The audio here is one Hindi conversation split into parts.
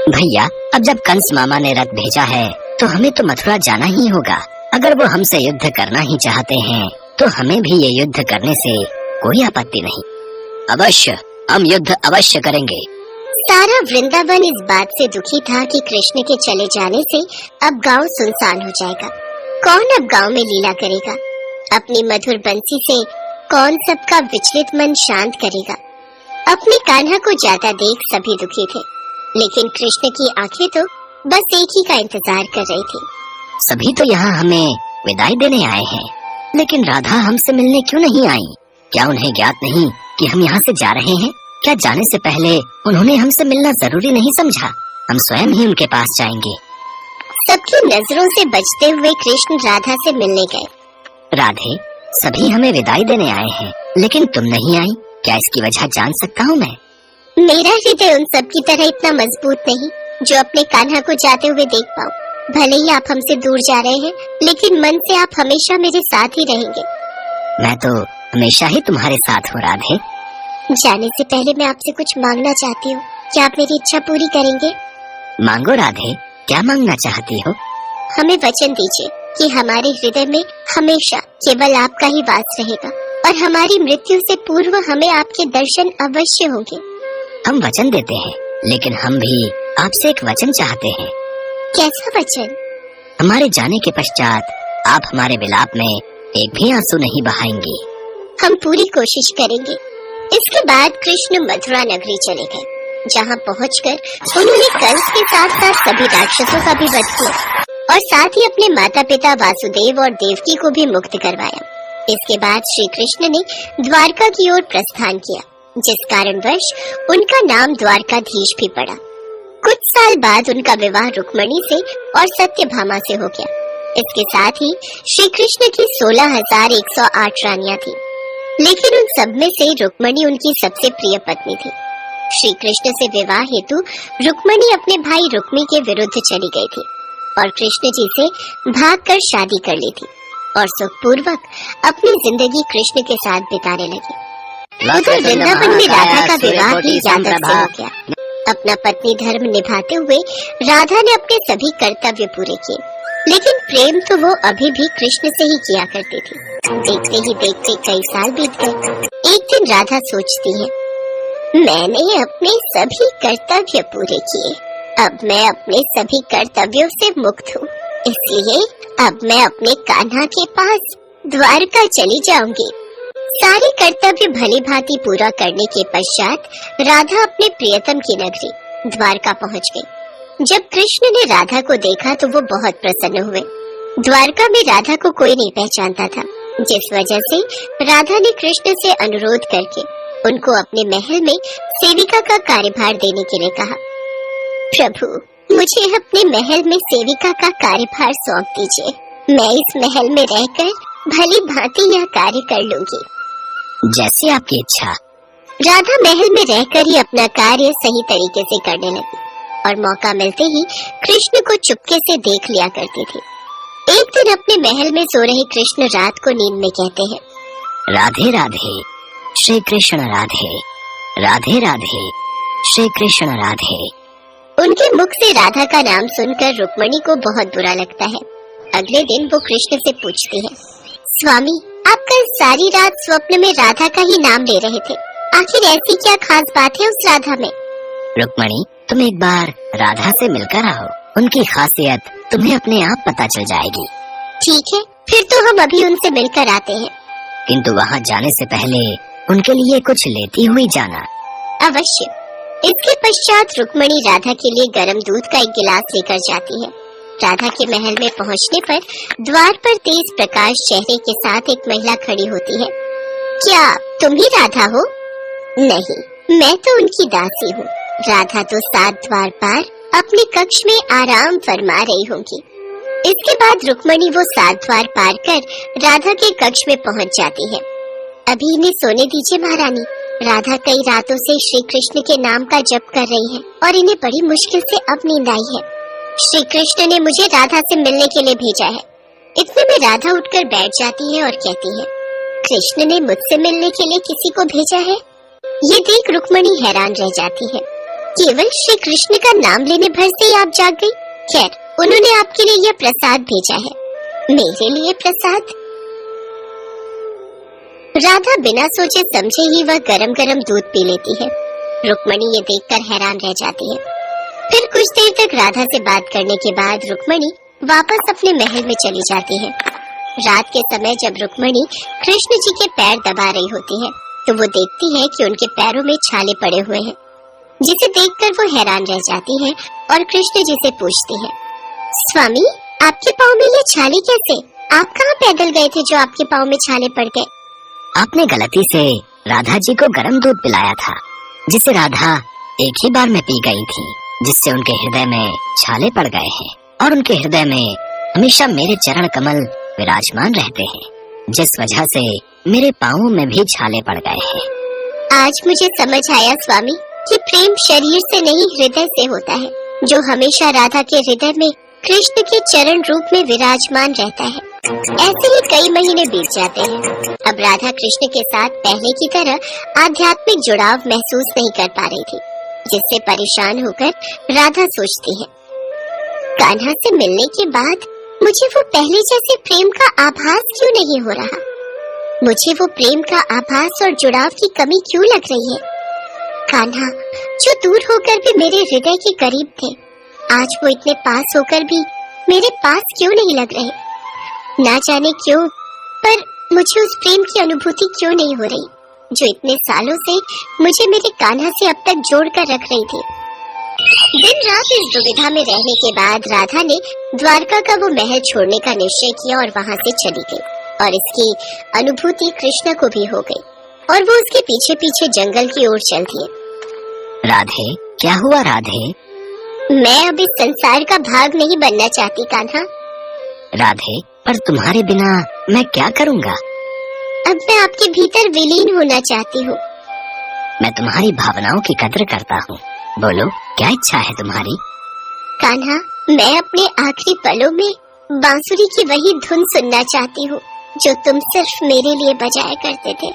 भैया, अब जब कंस मामा ने रथ भेजा है तो हमें तो मथुरा जाना ही होगा। अगर वो हमसे युद्ध करना ही चाहते हैं तो हमें भी ये युद्ध करने से कोई आपत्ति नहीं। अवश्य, हम युद्ध अवश्य करेंगे। सारा वृंदावन इस बात से दुखी था कि कृष्ण के चले जाने से अब गांव सुनसान हो जाएगा। कौन अब गांव में लीला करेगा? अपनी मधुर बंसी से कौन सबका विचलित मन शांत करेगा? अपने कान्हा को जाता देख सभी दुखी थे, लेकिन कृष्ण की आंखें तो बस एक ही का इंतजार कर रही थी। सभी तो यहाँ हमें विदाई देने आए हैं, लेकिन राधा हमसे मिलने क्यों नहीं आई? क्या उन्हें ज्ञात नहीं कि हम यहाँ से जा रहे हैं? क्या जाने से पहले उन्होंने हमसे मिलना जरूरी नहीं समझा? हम स्वयं ही उनके पास जाएंगे। सबकी नजरों से बचते हुए कृष्ण राधा से मिलने गए। राधे, सभी हमें विदाई देने आए हैं, लेकिन तुम नहीं आई। क्या इसकी वजह जान सकता हूँ मैं? मेरा हृदय उन सब की तरह इतना मजबूत नहीं जो अपने कान्हा को जाते हुए देख पाऊं। भले ही आप हमसे दूर जा रहे हैं, लेकिन मन से आप हमेशा मेरे साथ ही रहेंगे। मैं तो हमेशा ही तुम्हारे साथ हूँ राधे। जाने से पहले मैं आपसे कुछ मांगना चाहती हूँ। क्या आप मेरी इच्छा पूरी करेंगे? मांगो राधे, क्या मांगना चाहती हो? हमें वचन दीजिए कि हमारे हृदय में हमेशा केवल आपका ही वास रहेगा और हमारी मृत्यु से पूर्व हमें आपके दर्शन अवश्य होंगे। हम वचन देते हैं, लेकिन हम भी आपसे एक वचन चाहते हैं। कैसा वचन? हमारे जाने के पश्चात आप हमारे विलाप में एक भी आंसू नहीं बहाएंगी। हम पूरी कोशिश करेंगे। इसके बाद कृष्ण मथुरा नगरी चले गए, जहाँ पहुंचकर उन्होंने कंस के साथ साथ सभी राक्षसों का भी वध किया और साथ ही अपने माता पिता वासुदेव और देवकी को भी मुक्त करवाया। इसके बाद श्री कृष्ण ने द्वारका की ओर प्रस्थान किया, जिस कारणवश उनका नाम द्वारकाधीश भी पड़ा। कुछ साल बाद उनका विवाह रुक्मणी से और सत्यभामा से हो गया। इसके साथ ही श्री कृष्ण की 16,108 रानियां थी, लेकिन उन सब में से रुक्मणी उनकी सबसे प्रिय पत्नी थी। श्री कृष्ण से विवाह हेतु रुक्मणी अपने भाई रुक्मी के विरुद्ध चली गई थी और कृष्ण जी से भागकर शादी कर ली थी और सुखपूर्वक अपनी जिंदगी कृष्ण के साथ बिताने लगी। उधर वृंदावन में राधा का विवाह भी जातक से हो गया। अपना पत्नी धर्म निभाते हुए राधा ने अपने सभी कर्तव्य पूरे किए, लेकिन प्रेम तो वो अभी भी कृष्ण से ही किया करती थी। देखते ही देखते कई साल बीत गए। एक दिन राधा सोचती है, मैंने अपने सभी कर्तव्य पूरे किए, अब मैं अपने सभी कर्तव्यों से मुक्त हूँ, इसलिए अब मैं अपने कान्हा के पास द्वारका चली जाऊंगी। सारे कर्तव्य भली भांति पूरा करने के पश्चात राधा अपने प्रियतम की नगरी द्वारका पहुँच गई। जब कृष्ण ने राधा को देखा तो वो बहुत प्रसन्न हुए। द्वारका में राधा को कोई नहीं पहचानता था, जिस वजह से राधा ने कृष्ण से अनुरोध करके उनको अपने महल में सेविका का कार्यभार देने के लिए कहा। प्रभु, मुझे अपने महल में सेविका का कार्यभार सौंप दीजिए। मैं इस महल में रहकर भली भांति यह कार्य कर लूंगी। जैसी आपकी इच्छा। राधा महल में रहकर ही अपना कार्य सही तरीके से करने लगी और मौका मिलते ही कृष्ण को चुपके से देख लिया करती थी। एक दिन अपने महल में सो रहे कृष्ण रात को नींद में कहते हैं, राधे राधे श्री कृष्ण राधे, राधे राधे श्री कृष्ण राधे। उनके मुख से राधा का नाम सुनकर रुक्मणी को बहुत बुरा लगता है। अगले दिन वो कृष्ण से पूछती है, स्वामी, आप कल सारी रात स्वप्न में राधा का ही नाम ले रहे थे, आखिर ऐसी क्या खास बात है उस राधा में? रुक्मणी, तुम एक बार राधा से मिलकर आओ, उनकी खासियत तुम्हें अपने आप पता चल जाएगी। ठीक है, फिर तो हम अभी उनसे मिलकर आते हैं। किंतु वहाँ जाने से पहले उनके लिए कुछ लेती हुई जाना। अवश्य। इसके पश्चात रुक्मणी राधा के लिए गर्म दूध का एक गिलास लेकर जाती है। राधा के महल में पहुँचने पर द्वार पर तेज प्रकाश चेहरे के साथ एक महिला खड़ी होती है। क्या तुम ही राधा हो? नहीं, मैं तो उनकी दासी हूँ। राधा तो 7 द्वार पार अपने कक्ष में आराम फरमा रही होगी। इसके बाद रुक्मणी वो 7 द्वार पार कर राधा के कक्ष में पहुँच जाती है। अभी इन्हें सोने दीजिए महारानी। राधा कई रातों से श्री कृष्ण के नाम का जप कर रही है और इन्हें बड़ी मुश्किल से अब नींद आई है। श्री कृष्ण ने मुझे राधा से मिलने के लिए भेजा है। इतने में राधा उठकर बैठ जाती है और कहती है, कृष्ण ने मुझसे मिलने के लिए किसी को भेजा है? ये देख रुक्मणी हैरान रह जाती है। केवल श्री कृष्ण का नाम लेने भर से ही आप जाग गई? खैर, उन्होंने आपके लिए यह प्रसाद भेजा है। मेरे लिए प्रसाद? राधा बिना सोचे समझे ही वह गरम गरम दूध पी लेती है। रुक्मणी ये देखकर हैरान रह जाती है। फिर कुछ देर तक राधा से बात करने के बाद रुक्मणी वापस अपने महल में चली जाती है। रात के समय जब रुक्मणी कृष्ण जी के पैर दबा रही होती है तो वो देखती है कि उनके पैरों में छाले पड़े हुए हैं, जिसे देखकर वो हैरान रह जाती है और कृष्ण जी से पूछती है, स्वामी, आपके पाँव में ये छाले कैसे? आप कहाँ पैदल गए थे जो आपके पाँव में छाले पड़ गए? आपने गलती से राधा जी को गर्म दूध पिलाया था, जिसे राधा एक ही बार में पी गई थी, जिससे उनके हृदय में छाले पड़ गए हैं और उनके हृदय में हमेशा मेरे चरण कमल विराजमान रहते हैं, जिस वजह से मेरे पाँवों में भी छाले पड़ गए हैं। आज मुझे समझ आया स्वामी कि प्रेम शरीर से नहीं हृदय से होता है, जो हमेशा राधा के हृदय में कृष्ण के चरण रूप में विराजमान रहता है। ऐसे ही कई महीने बीत जाते हैं। अब राधा कृष्ण के साथ पहले की तरह आध्यात्मिक जुड़ाव महसूस नहीं कर पा रही थी, जिससे परेशान होकर राधा सोचती है, कान्हा से मिलने के बाद मुझे वो पहले जैसे प्रेम का आभास क्यों नहीं हो रहा? मुझे वो प्रेम का आभास और जुड़ाव की कमी क्यों लग रही है? कान्हा, जो दूर होकर भी मेरे हृदय के करीब थे, आज वो इतने पास होकर भी मेरे पास क्यों नहीं लग रहे? ना जाने क्यों, पर मुझे उस प्रेम की अनुभूति क्यों नहीं हो रही, जो इतने सालों से मुझे मेरे कान्हा से अब तक जोड़ कर रख रही थी। दिन रात इस दुविधा में रहने के बाद राधा ने द्वारका का वो महल छोड़ने का निश्चय किया और वहाँ से चली गई, और इसकी अनुभूति कृष्ण को भी हो गई और वो उसके पीछे पीछे जंगल की ओर चल दिए। राधे, क्या हुआ राधे? मैं अब इस संसार का भाग नहीं बनना चाहती कान्हा। राधे, पर तुम्हारे बिना मैं क्या करूँगा? अब मैं आपके भीतर विलीन होना चाहती हूँ। मैं तुम्हारी भावनाओं की कदर करता हूँ। बोलो, क्या इच्छा है तुम्हारी? कान्हा, मैं अपने आखिरी पलों में बांसुरी की वही धुन सुनना चाहती हूँ जो तुम सिर्फ मेरे लिए बजाया करते थे।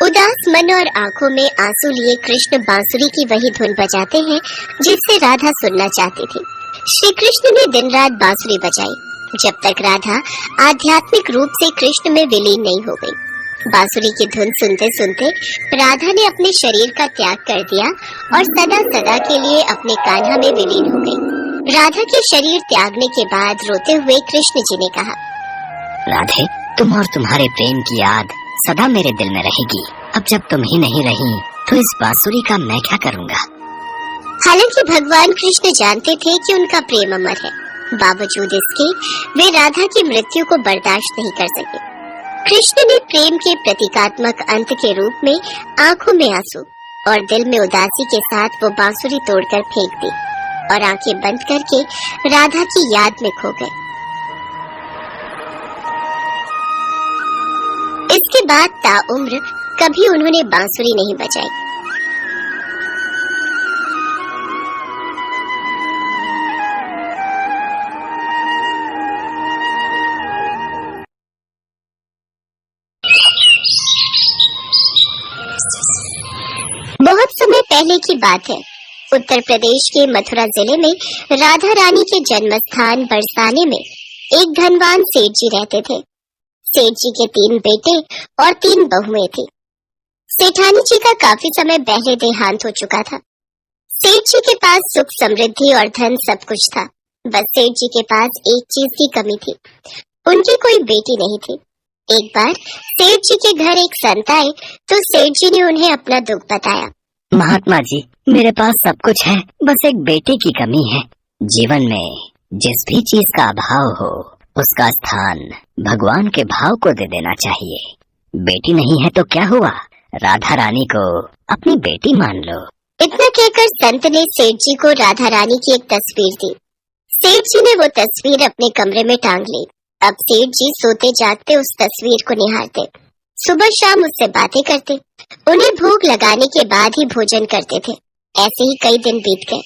उदास मन और आंखों में आंसू लिए कृष्ण बांसुरी की वही धुन बजाते हैं जिससे राधा सुनना चाहती थी। श्री कृष्ण ने दिन रात बांसुरी बजाई जब तक राधा आध्यात्मिक रूप से कृष्ण में विलीन नहीं हो गई। बांसुरी की धुन सुनते सुनते राधा ने अपने शरीर का त्याग कर दिया और सदा सदा के लिए अपने कान्हा में विलीन हो गई। राधा के शरीर त्यागने के बाद रोते हुए कृष्ण जी ने कहा, राधे, तुम और तुम्हारे प्रेम की याद सदा मेरे दिल में रहेगी। अब जब तुम ही नहीं रही तो इस बांसुरी का मैं क्या करूँगा? हालांकि भगवान कृष्ण जानते थे कि उनका प्रेम अमर है, बावजूद इसके वे राधा की मृत्यु को बर्दाश्त नहीं कर सके। कृष्ण ने प्रेम के प्रतीकात्मक अंत के रूप में आंखों में आंसू और दिल में उदासी के साथ वो बांसुरी तोड़कर फेंक दी और आंखें बंद करके राधा की याद में खो गए। इसके बाद ताउम्र कभी उन्होंने बांसुरी नहीं बजाई। बहुत समय पहले की बात है। उत्तर प्रदेश के मथुरा जिले में राधा रानी के जन्म स्थान बरसाने में एक धनवान सेठ जी रहते थे। सेठ जी के 3 बेटे और 3 बहुएं थी। सेठानी जी का काफी समय पहले देहांत हो चुका था। सेठ जी के पास सुख समृद्धि और धन सब कुछ था, बस सेठ जी के पास एक चीज की कमी थी, उनकी कोई बेटी नहीं थी। एक बार सेठ जी के घर एक संत आए तो सेठ जी ने उन्हें अपना दुख बताया। महात्मा जी, मेरे पास सब कुछ है, बस एक बेटे की कमी है। जीवन में जिस भी चीज का अभाव हो उसका स्थान भगवान के भाव को दे देना चाहिए। बेटी नहीं है तो क्या हुआ, राधा रानी को अपनी बेटी मान लो। इतना कहकर संत ने सेठ जी को राधा रानी की एक तस्वीर दी। सेठ जी ने वो तस्वीर अपने कमरे में टांग ली। अब सेठ जी सोते जागते उस तस्वीर को निहारते, सुबह शाम उससे बातें करते, उन्हें भोग लगाने के बाद ही भोजन करते थे। ऐसे ही कई दिन बीत गए।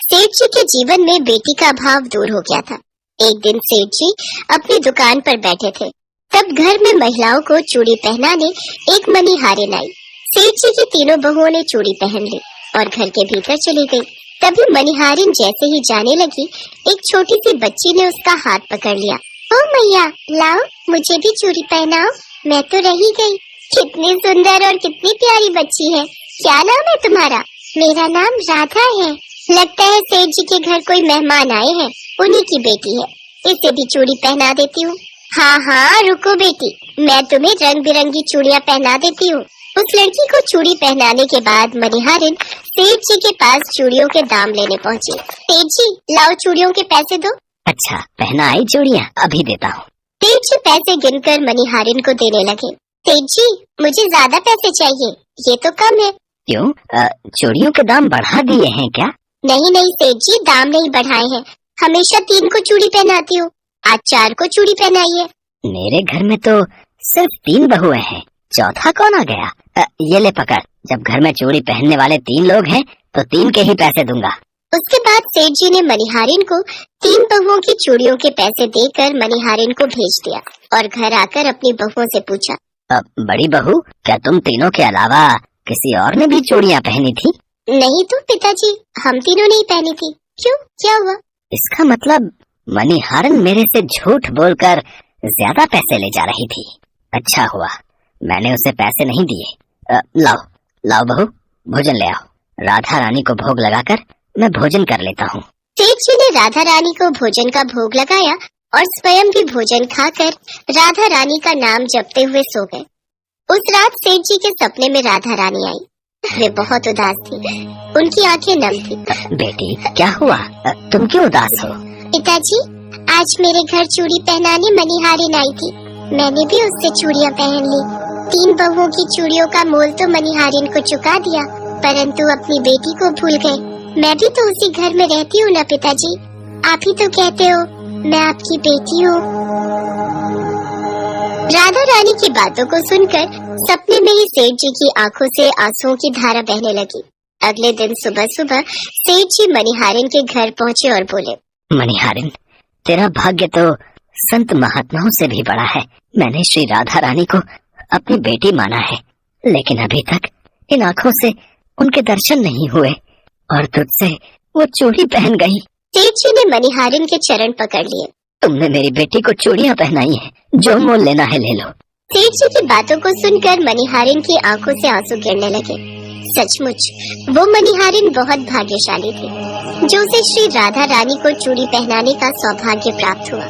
सेठ जी के जीवन में बेटी का भाव दूर हो गया था। एक दिन सेठ जी अपनी दुकान पर बैठे थे, तब घर में महिलाओं को चूड़ी पहनाने एक मणिहारिन आई। सेठ जी की तीनों बहुओं ने चूड़ी पहन ली और घर के भीतर चली गई। तभी मनिहारिन जैसे ही जाने लगी, एक छोटी सी बच्ची ने उसका हाथ पकड़ लिया। ओ मैया, लाओ मुझे भी चूड़ी पहनाओ, मैं तो रही गई। कितनी सुंदर और कितनी प्यारी बच्ची है। क्या नाम है तुम्हारा? मेरा नाम राधा है। लगता है सेठ जी के घर कोई मेहमान आए हैं, उन्हीं की बेटी है। इसे भी चूड़ी पहना देती हूँ। हाँ हाँ रुको बेटी, मैं तुम्हें रंग बिरंगी चूड़ियाँ पहना देती हूँ। उस लड़की को चूड़ी पहनाने के बाद मनिहारिन सेठ जी के पास चूड़ियों के दाम लेने पहुँची। सेठ जी, लाओ चूड़ियों के पैसे दो। अच्छा, पहना आई चूड़ियाँ, अभी देता हूँ। सेठ जी पैसे गिनकर मनिहारिन को देने लगे। सेठ जी, मुझे ज्यादा पैसे चाहिए, ये तो कम है। क्यों, चूड़ियों के दाम बढ़ा दिए हैं क्या? नहीं नहीं सेठ जी, दाम नहीं बढ़ाए हैं। हमेशा 3 को चूड़ी पहनाती हूँ, आज 4 को चूड़ी पहनाई है। मेरे घर में तो सिर्फ 3 बहुएं हैं, चौथा कौन आ गया? ये ले पकड़, जब घर में चूड़ी पहनने वाले 3 लोग हैं तो 3 के ही पैसे दूंगा। उसके बाद सेठ जी ने मनिहारिन को 3 बहुओं की चूड़ियों के पैसे देकर मनिहारिन को भेज दिया और घर आकर अपनी बहुओं से पूछा, बड़ी बहू, क्या तुम तीनों के अलावा किसी और ने भी चूड़ियाँ पहनी थी? नहीं तो पिताजी, हम तीनों ने ही पहनी थी। क्यों, क्या हुआ? इसका मतलब मनिहारिन मेरे से झूठ बोलकर ज्यादा पैसे ले जा रही थी। अच्छा हुआ मैंने उसे पैसे नहीं दिए। लाओ लाओ बहू, भोजन ले आओ। राधा रानी को भोग लगाकर मैं भोजन कर लेता हूँ। सेठ जी ने राधा रानी को भोजन का भोग लगाया और स्वयं भी भोजन खाकर राधा रानी का नाम जपते हुए सो गए। उस रात सेठ जी के सपने में राधा रानी आई। वे बहुत उदास थी, उनकी आंखें नम थी। बेटी, क्या हुआ, तुम क्यों उदास हो? पिताजी, आज मेरे घर चूड़ी पहनाने मनिहारिन आई थी, मैंने भी उससे चूड़ियाँ पहन ली। 3 बहुओं की चूड़ियों का मोल तो मनिहारिन को चुका दिया, परंतु अपनी बेटी को भूल गए। मैं भी तो उसी घर में रहती हूँ ना पिताजी, आप ही तो कहते हो मैं आपकी बेटी हूँ। राधा रानी की बातों को सुनकर सपने में ही सेठ जी की आंखों से आंसुओं की धारा बहने लगी। अगले दिन सुबह सुबह सेठ जी मनिहारिन के घर पहुँचे और बोले, मनिहारिन, तेरा भाग्य तो संत महात्माओं से भी बड़ा है। मैंने श्री राधा रानी को अपनी बेटी माना है, लेकिन अभी तक इन आँखों से उनके दर्शन नहीं हुए और तुझसे वो चूड़ी पहन गई। सेठ जी ने मनिहारिन के चरण पकड़ लिए। तुमने मेरी बेटी को चूड़ियाँ पहनाई है, जो मोल लेना है ले लो। सेठ जी की बातों को सुनकर मनिहारिन की आंखों से आंसू गिरने लगे। सचमुच वो मनिहारिन बहुत भाग्यशाली थी, जो उसे श्री राधा रानी को चूड़ी पहनाने का सौभाग्य प्राप्त हुआ।